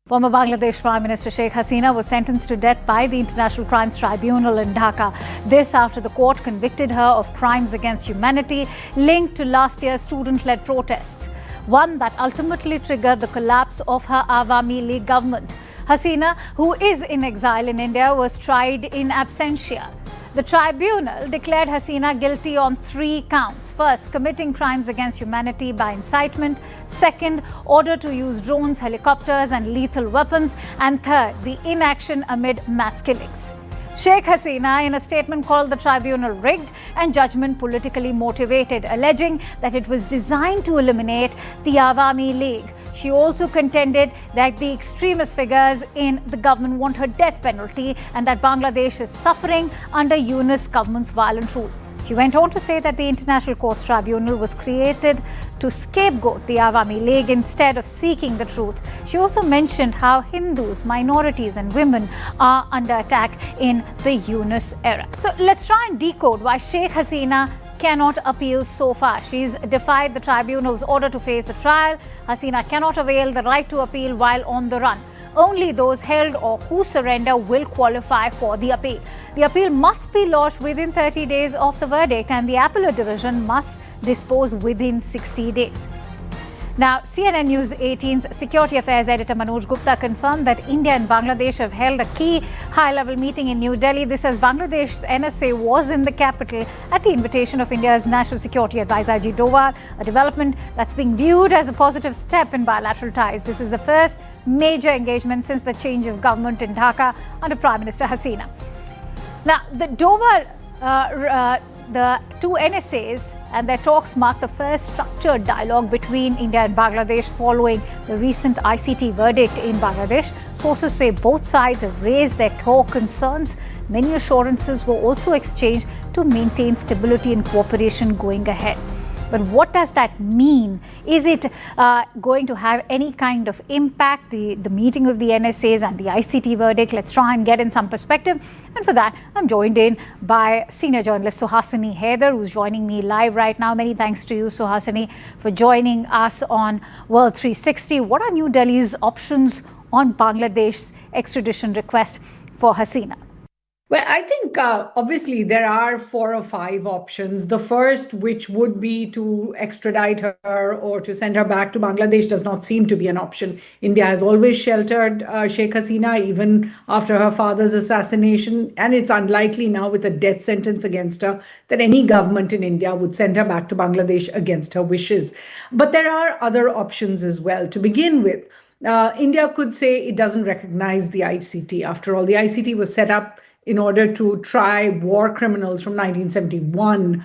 Former Bangladesh Prime Minister Sheikh Hasina was sentenced to death by the International Crimes Tribunal in Dhaka. This after the court convicted her of crimes against humanity linked to last year's student-led protests, one that ultimately triggered the collapse of her Awami League government. Hasina, who is in exile in India, was tried in absentia. The tribunal declared Hasina guilty on 3 counts. First, committing crimes against humanity by incitement. Second, order to use drones, helicopters and lethal weapons. And third, the inaction amid mass killings. Sheikh Hasina, in a statement, called the tribunal rigged and judgment politically motivated, alleging that it was designed to eliminate the Awami League. She also contended that the extremist figures in the government want her death penalty and that Bangladesh is suffering under Yunus government's violent rule. She went on to say that the International Courts Tribunal was created to scapegoat the Awami League instead of seeking the truth. She also mentioned how Hindus, minorities and women are under attack in the Yunus era. So let's try and decode why Sheikh Hasina cannot appeal so far. She's defied the tribunal's order to face a trial. Hasina cannot avail the right to appeal while on the run. Only those held or who surrender will qualify for the appeal. The appeal must be lodged within 30 days of the verdict and the appellate division must dispose within 60 days. Now, CNN News 18's Security Affairs editor Manoj Gupta confirmed that India and Bangladesh have held a key high-level meeting in New Delhi. This as Bangladesh's NSA was in the capital at the invitation of India's National Security Advisor Ajit Doval, a development that's being viewed as a positive step in bilateral ties. This is the first major engagement since the change of government in Dhaka under Prime Minister Hasina. Now, the Doval the two NSAs and their talks mark the first structured dialogue between India and Bangladesh following the recent ICT verdict in Bangladesh. Sources say both sides have raised their core concerns. Many assurances were also exchanged to maintain stability and cooperation going ahead. But what does that mean? Is it going to have any kind of impact, the meeting of the NSAs and the ICT verdict? Let's try and get in some perspective. And for that, I'm joined in by senior journalist Suhasini Haider, who's joining me live right now. Many thanks to you, Suhasini, for joining us on World 360. What are New Delhi's options on Bangladesh's extradition request for Hasina? Well, I think obviously there are 4 or 5 options. The first, which would be to extradite her or to send her back to Bangladesh, does not seem to be an option. India has always sheltered Sheikh Hasina, even after her father's assassination. And it's unlikely now, with a death sentence against her, that any government in India would send her back to Bangladesh against her wishes. But there are other options as well. To begin with, India could say it doesn't recognize the ICT. After all, the ICT was set up in order to try war criminals from 1971.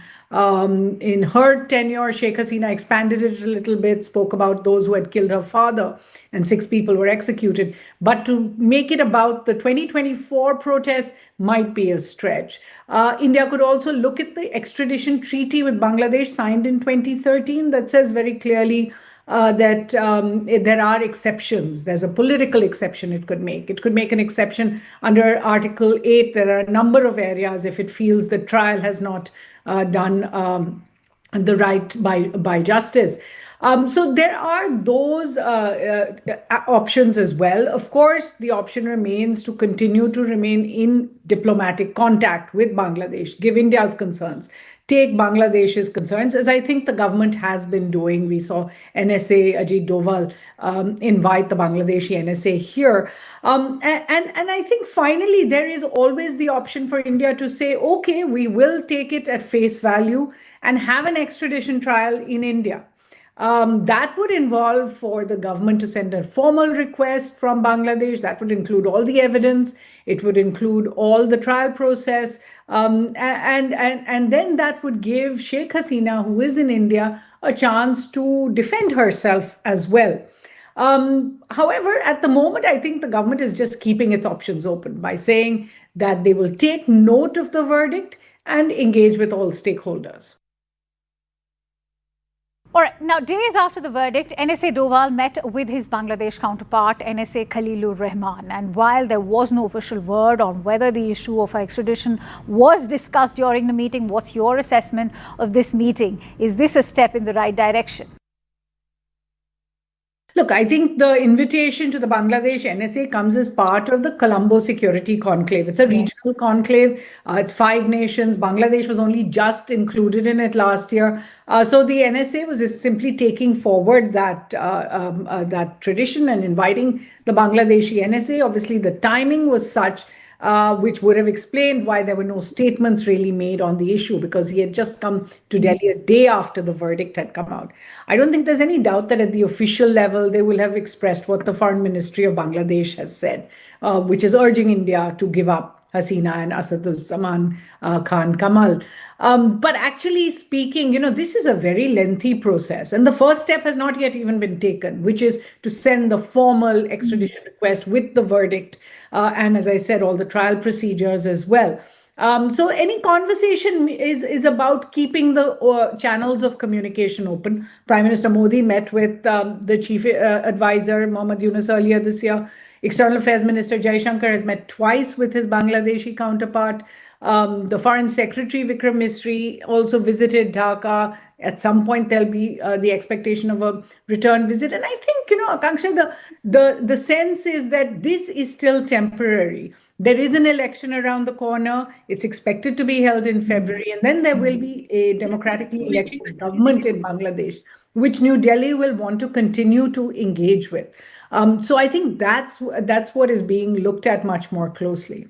In her tenure, Sheikh Hasina expanded it a little bit, spoke about those who had killed her father, and 6 people were executed. But to make it about the 2024 protests might be a stretch. India could also look at the extradition treaty with Bangladesh signed in 2013 that says very clearly that there are exceptions. There's a political exception it could make. It could make an exception under Article 8. There are a number of areas if it feels the trial has not done the right by justice. So there are those options as well. Of course, the option remains to continue to remain in diplomatic contact with Bangladesh, give India's concerns, take Bangladesh's concerns, as I think the government has been doing. We saw NSA Ajit Doval invite the Bangladeshi NSA here. And I think finally, there is always the option for India to say, okay, we will take it at face value and have an extradition trial in India. That would involve for the government to send a formal request from Bangladesh. That would include all the evidence. It would include all the trial process. And then that would give Sheikh Hasina, who is in India, a chance to defend herself as well. However, at the moment, I think the government is just keeping its options open by saying that they will take note of the verdict and engage with all stakeholders. All right. Now, days after the verdict, NSA Doval met with his Bangladesh counterpart, NSA Khalilur Rahman. And while there was no official word on whether the issue of extradition was discussed during the meeting, what's your assessment of this meeting? Is this a step in the right direction? Look, I think the invitation to the Bangladesh NSA comes as part of the Colombo Security Conclave. It's a regional conclave. It's 5 nations. Bangladesh was only just included in it last year. So the NSA was just simply taking forward that tradition and inviting the Bangladeshi NSA. Obviously, the timing was such which would have explained why there were no statements really made on the issue, because he had just come to Delhi a day after the verdict had come out. I don't think there's any doubt that at the official level, they will have expressed what the Foreign Ministry of Bangladesh has said, which is urging India to give up Hasina and Asaduzzaman Khan Kamal. But actually speaking, this is a very lengthy process. And the first step has not yet even been taken, which is to send the formal extradition request with the verdict. And as I said, all the trial procedures as well. So any conversation is about keeping the channels of communication open. Prime Minister Modi met with the chief advisor, Mohammad Yunus, earlier this year. External Affairs Minister Jaishankar has met twice with his Bangladeshi counterpart. The Foreign Secretary Vikram Misri also visited Dhaka. At some point, there'll be the expectation of a return visit. And I think, Akanksha, the sense is that this is still temporary. There is an election around the corner. It's expected to be held in February. And then there will be a democratically elected government in Bangladesh, which New Delhi will want to continue to engage with. So I think that's what is being looked at much more closely.